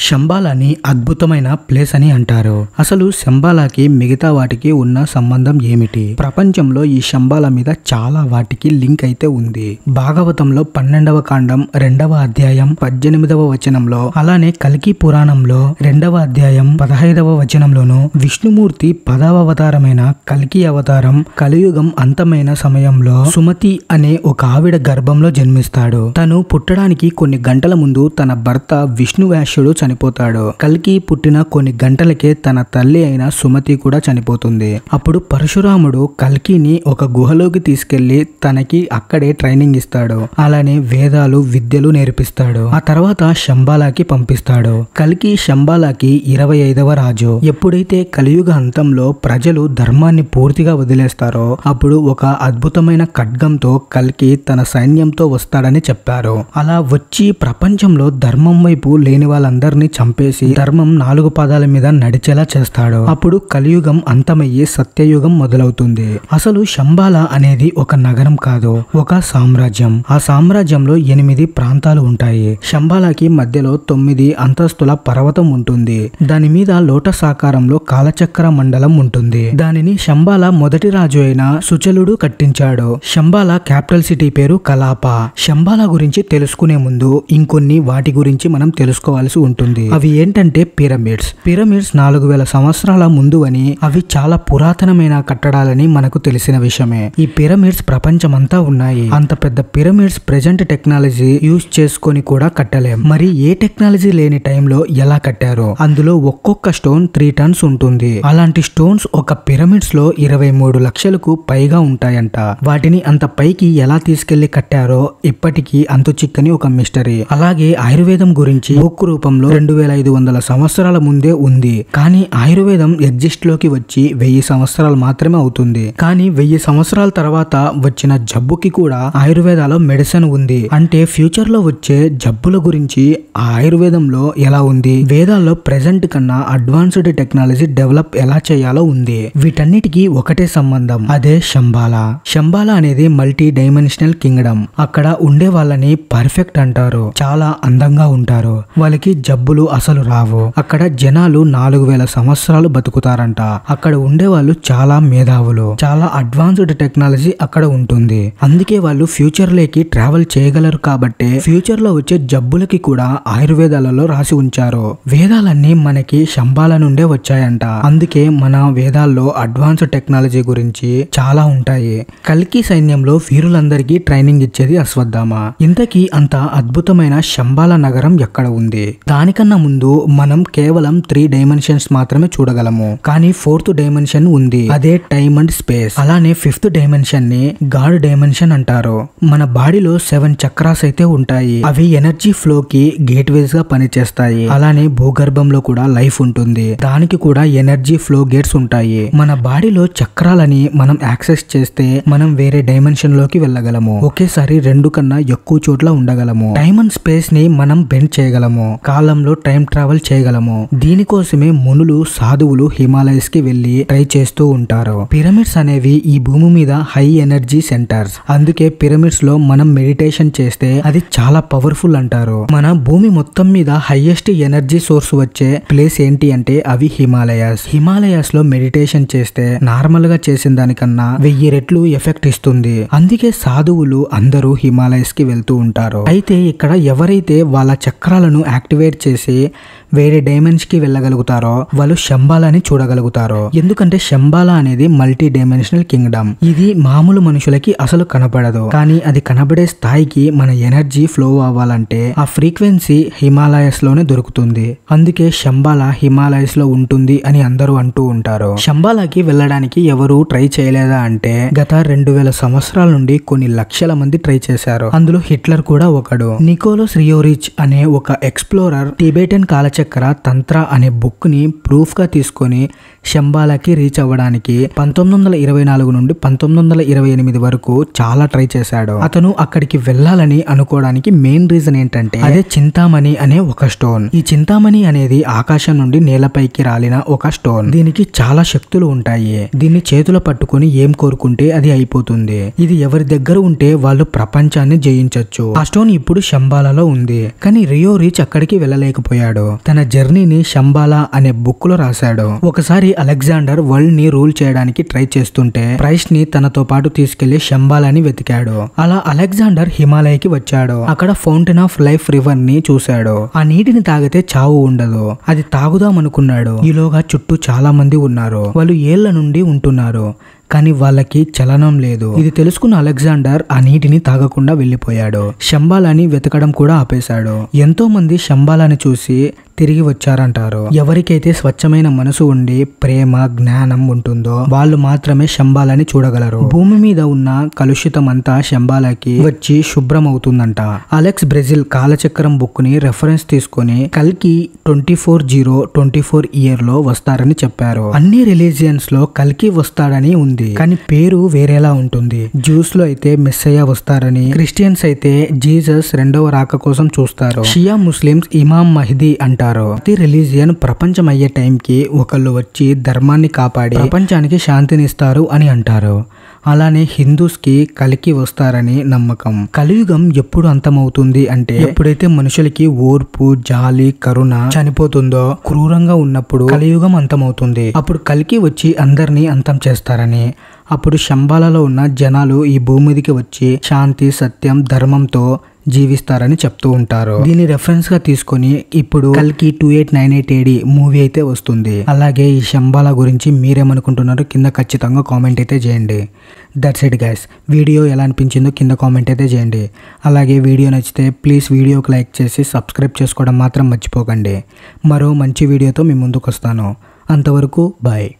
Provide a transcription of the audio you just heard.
శంబాలాని అద్భుతమైన ప్లేస్ అని అంటారు. అసలు శంబాలాకి మిగతా వాటికి ఉన్న సంబంధం ఏమిటి? ప్రపంచంలో ఈ శంబాలా మీద చాలా వాటికి లింక్ అయితే ఉంది. భాగవతంలో 12వ కాండం 2వ అధ్యాయం 18వ వచనంలో, అలానే కల్కి పురాణంలో 2వ అధ్యాయం 15వ వచనంలోను విష్ణుమూర్తి 10వ అవతారమైన కల్కి అవతారం కలియుగం అంతమైన సమయంలో సుమతి అనే ఒక ఆవిడ గర్భంలో జన్మిస్తాడు. తను పుట్టడానికి కొన్ని గంటల ముందు తన భర్త విష్ణువ్యాసుడు చనిపోతాడు. కల్కి పుట్టిన కొన్ని గంటలకే తన తల్లి అయిన సుమతి కూడా చనిపోతుంది. అప్పుడు పరశురాముడు కల్కిని ఒక గుహలోకి తీసుకెళ్లి తనకి అక్కడే ట్రైనింగ్ ఇస్తాడు. అలానే వేదాలు విద్యలు నేర్పిస్తాడు. ఆ తర్వాత శంబాలాకి పంపిస్తాడు. కల్కి శంబాలాకి 25వ రాజు. ఎప్పుడైతే కలియుగ అంతంలో ప్రజలు ధర్మాన్ని పూర్తిగా వదిలేస్తారో అప్పుడు ఒక అద్భుతమైన ఖడ్గంతో కల్కి తన సైన్యంతో వస్తాడని చెప్పారు. అలా వచ్చి ప్రపంచంలో ధర్మం వైపు లేని వాళ్ళందరినీ చంపేసి ధర్మం 4 పాదాల మీద నడిచేలా చేస్తాడు. అప్పుడు కలియుగం అంతమయ్యి సత్యయుగం మొదలవుతుంది. అసలు శంబాలా అనేది ఒక నగరం కాదు, ఒక సామ్రాజ్యం. ఆ సామ్రాజ్యంలో 8 ప్రాంతాలు ఉంటాయి. శంబాలాకి మధ్యలో 9 అంతస్తుల పర్వతం ఉంటుంది. దాని మీద లోటస్ ఆకారంలో కాలచక్ర మండలం ఉంటుంది. దానిని శంబాలా మొదటి రాజు అయిన సుచలుడు కట్టించాడు. శంబాలా క్యాపిటల్ సిటీ పేరు కలాపా. శంబాలా గురించి తెలుసుకునే ముందు ఇంకొన్ని వాటి గురించి మనం తెలుసుకోవాల్సి ఉంటుంది. అవి ఏంటంటే పిరమిడ్స్. పిరమిడ్స్ 4000 సంవత్సరాల ముందు అని, అవి చాలా పురాతనమైన కట్టడాలని మనకు తెలిసిన విషయమే. ఈ పిరమిడ్స్ ప్రపంచమంతా ఉన్నాయి. అంత పెద్ద పిరమిడ్స్ ప్రెజెంట్ టెక్నాలజీ యూజ్ చేసుకొని కూడా కట్టలేం. మరి ఏ టెక్నాలజీ లేని టైంలో ఎలా కట్టారో? అందులో ఒక్కొక్క స్టోన్ 3 టన్స్ ఉంటుంది. అలాంటి స్టోన్స్ ఒక పిరమిడ్స్ లో 23 లక్షలకు పైగా ఉంటాయంట. వాటిని అంత పైకి ఎలా తీసుకెళ్లి కట్టారో ఇప్పటికీ అంతు చిక్కని ఒక మిస్టరీ. అలాగే ఆయుర్వేదం గురించి బుక్ రూపంలో 2500 సంవత్సరాల ముందే ఉంది. కానీ ఆయుర్వేదం ఎగ్జిస్ట్ లోకి వచ్చి 1000 సంవత్సరాలు మాత్రమే అవుతుంది. కానీ 1000 సంవత్సరాల తర్వాత వచ్చిన జబ్బుకి కూడా ఆయుర్వేదాలో మెడిసిన్ ఉంది. అంటే ఫ్యూచర్ లో వచ్చే జబ్బుల గురించి ఆ ఆయుర్వేదంలో ఎలా ఉంది, వేదాల్లో ప్రెజెంట్ కన్నా అడ్వాన్స్డ్ టెక్నాలజీ డెవలప్ ఎలా చేయాలో ఉంది. వీటన్నిటికీ ఒకటే సంబంధం, అదే శంబాలా. శంబాలా అనేది మల్టీ డైమెన్షనల్ కింగ్డమ్. అక్కడ ఉండే వాళ్ళని పర్ఫెక్ట్ అంటారు. చాలా అందంగా ఉంటారు. వాళ్ళకి జబ్బులు అసలు రావు. అక్కడ జనాలు 4000 సంవత్సరాలు బతుకుతారంట. అక్కడ ఉండే వాళ్ళు చాలా మేధావులు. చాలా అడ్వాన్స్డ్ టెక్నాలజీ అక్కడ ఉంటుంది. అందుకే వాళ్ళు ఫ్యూచర్ లోకి ట్రావెల్ చేయగలరు. కాబట్టి ఫ్యూచర్ లో వచ్చే జబ్బులకి కూడా ఆయుర్వేదాలలో రాసి ఉంచారు. వేదాలన్నీ మనకి శంబాలా నుండే వచ్చాయంట. అందుకే మన వేదాల్లో అడ్వాన్స్ టెక్నాలజీ గురించి చాలా ఉంటాయి. కల్కి సైన్యంలో వీరులందరికీ ట్రైనింగ్ ఇచ్చేది అశ్వత్థామ. ఇంతకీ అంత అద్భుతమైన శంబాలా నగరం ఎక్కడ ఉంది? దానికన్నా ముందు మనం కేవలం 3 డైమెన్షన్స్ మాత్రమే చూడగలము. కానీ 4th డైమెన్షన్ ఉంది, అదే టైమ్ అండ్ స్పేస్. అలానే 5th డైమెన్షన్ ని గాడ్ డైమెన్షన్ అంటారు. మన బాడీలో 7 చక్రాస్ అయితే ఉంటాయి. అవి ఎనర్జీ ఫ్లో కి గేట్ వేస్ గా పనిచేస్తాయి. అలానే భూగర్భంలో కూడా లైఫ్ ఉంటుంది. దానికి కూడా ఎనర్జీ ఫ్లో గేట్స్ ఉంటాయి. మన బాడీలో చక్రాలని మనం యాక్సెస్ చేస్తే మనం వేరే డైమెన్షన్ లోకి వెళ్ళగలము. ఒకేసారి 2 కన్నా ఎక్కువ చోట్ల ఉండగలము. టైమ్ అండ్ స్పేస్ ని మనం బెండ్ చేయగలము. కాలంలో టైం ట్రావెల్ చేయగలము. దీనికోసమే మునులు సాధువులు హిమాలయస్ కి వెళ్లి ట్రై చేస్తూ ఉంటారు. పిరమిడ్స్ అనేవి ఈ భూమి మీద హై ఎనర్జీ సెంటర్స్. అందుకే పిరమిడ్స్ లో మనం మెడిటేషన్ చేస్తే అది చాలా పవర్ఫుల్ అంటారు. మన భూమి మొత్తం మీద హైయెస్ట్ ఎనర్జీ సోర్స్ వచ్చే ప్లేస్ ఏంటి అంటే అవి హిమాలయాస్. హిమాలయాస్ లో మెడిటేషన్ చేస్తే నార్మల్ గా చేసిన దానికన్నా 1000 రెట్లు ఎఫెక్ట్ ఇస్తుంది. అందుకే సాధువులు అందరూ హిమాలయస్ కి వెళ్తూ ఉంటారు. అయితే ఇక్కడ ఎవరైతే వాళ్ళ చక్రాలను యాక్టివేట్ చేసి వేరే డైమెన్షన్ కి వెళ్ళగలుగుతారో వాళ్ళు శంబాలాని చూడగలుగుతారు. ఎందుకంటే శంబాలా అనేది మల్టీ డైమెన్షనల్ కింగ్డమ్. ఇది మామూలు మనుషులకి అసలు కనపడదు. కానీ అది కనబడే స్థాయికి మన ఎనర్జీ ఫ్లో అవ్వాలంటే ఆ ఫ్రీక్వెన్సీ హిమాలయస్ లోనే దొరుకుతుంది. అందుకే శంబాలా హిమాలయస్ లో ఉంటుంది అని అందరూ అంటూ ఉంటారు. శంబాలాకి వెళ్ళడానికి ఎవరు ట్రై చేయలేదా అంటే గత 2000 సంవత్సరాల నుండి కొన్ని లక్షల మంది ట్రై చేశారు. అందులో హిట్లర్ కూడా ఒకడు. నికోలస్ రియోరిచ్ అనే ఒక ఎక్స్ప్లోరర్ టిబెటన్ కాలచక్ర తంత్ర అనే బుక్ ని ప్రూఫ్ గా తీసుకొని శంబాలాకి రీచ్ అవ్వడానికి 1924 నుండి 1928 వరకు చాలా ట్రై చేశాడు. అతను అక్కడికి వెళ్ళాలని అనుకోవడానికి మెయిన్ రీజన్ ఏంటంటే అదే చింతామణి అనే ఒక స్టోన్. ఈ చింతామణి అనేది ఆకాశం నుండి నేలపైకి రాలిన ఒక స్టోన్. దీనికి చాలా శక్తులు ఉంటాయి. దీన్ని చేతుల పట్టుకొని ఏం కోరుకుంటే అది అయిపోతుంది. ఇది ఎవరి దగ్గర ఉంటే వాళ్ళు ప్రపంచాన్ని జయించొచ్చు. ఆ స్టోన్ ఇప్పుడు శంబాలాలో ఉంది. కానీ రియో రిచ్ అక్కడికి వెళ్ళలేక చేయలేకపోయాడు. తన జర్నీని శంబాలా అనే బుక్ లో రాశాడు. ఒకసారి అలెగ్జాండర్ వరల్డ్ ని రూల్ చేయడానికి ట్రై చేస్తుంటే ప్రైస్ ని తనతో పాటు తీసుకెళ్లి శంబాలాని వెతికాడు. అలా అలెగ్జాండర్ హిమాలయకి వచ్చాడు. అక్కడ ఫౌంటైన్ ఆఫ్ లైఫ్ రివర్ ని చూశాడు. ఆ నీటిని తాగితే చావు ఉండదు. అది తాగుదాం అనుకున్నాడు. ఈలోగా చుట్టూ చాలా మంది ఉన్నారు. వాళ్ళు ఏళ్ల నుండి ఉంటున్నారు, కానీ వాళ్ళకి చలనం లేదు. ఇది తెలుసుకున్న అలెగ్జాండర్ ఆ నీటిని తాగకుండా వెళ్లిపోయాడు. శంబాలాని వెతకడం కూడా ఆపేశాడు. ఎంతో మంది శంబాలాని చూసి తిరిగి వచ్చారంటారు. ఎవరికైతే స్వచ్ఛమైన మనసు ఉండి ప్రేమ జ్ఞానం ఉంటుందో వాళ్ళు మాత్రమే శంబాలాని చూడగలరు. భూమి మీద ఉన్న కలుషితం అంతా శంబాలాకి వచ్చి శుభ్రం అవుతుందంట. అలెక్స్ బ్రెజిల్ కాలచక్రం బుక్ ని రెఫరెన్స్ తీసుకుని కల్కి 24/0/24 ఇయర్ లో వస్తారని చెప్పారు. అన్ని రిలీజియన్స్ లో కల్కి వస్తాడని ఉంది, కానీ పేరు వేరేలా ఉంటుంది. జ్యూస్ లో అయితే మెస్సయ్య వస్తారని, క్రిస్టియన్స్ అయితే జీసస్ రెండవ రాక కోసం చూస్తారు. షియా ముస్లిమ్స్ ఇమాం మహ్దీ అంటారు. ప్రతి రిలీజియన్ ప్రపంచం అయ్యే టైంకి ఒకళ్ళు వచ్చి ధర్మాన్ని కాపాడి ప్రపంచానికి శాంతినిస్తారు అని అంటారు. అలానే హిందూస్ కి కలికి వస్తారని నమ్మకం. కలియుగం ఎప్పుడు అంతమవుతుంది అంటే ఎప్పుడైతే మనుషులకి ఓర్పు, జాలి, కరుణ చనిపోతుందో, క్రూరంగా ఉన్నప్పుడు కలియుగం అంతమవుతుంది. అప్పుడు కలికి వచ్చి అందరినీ అంతం చేస్తారని, అప్పుడు శంబాలలో ఉన్న జనాలు ఈ భూమి మీదకి వచ్చి శాంతి, సత్యం, ధర్మంతో జీవిస్తారని చెప్తూ ఉంటారు. దీన్ని రెఫరెన్స్ గా తీసుకొని ఇప్పుడు కల్కి 2898 AD మూవీ అయితే వస్తుంది. అలాగే ఈ శంబాలా గురించి మీరేమనుకుంటున్నారో కింద ఖచ్చితంగా కామెంట్ అయితే చేయండి. That's it guys. వీడియో ఎలా అనిపించిందో కింద కామెంట్ అయితే చేయండి. అలాగే వీడియో నచ్చితే ప్లీజ్ వీడియోకి లైక్ చేసి సబ్స్క్రైబ్ చేసుకోవడం మాత్రం మర్చిపోకండి. మరో మంచి వీడియోతో మీ ముందుకు వస్తాను. అంతవరకు బాయ్.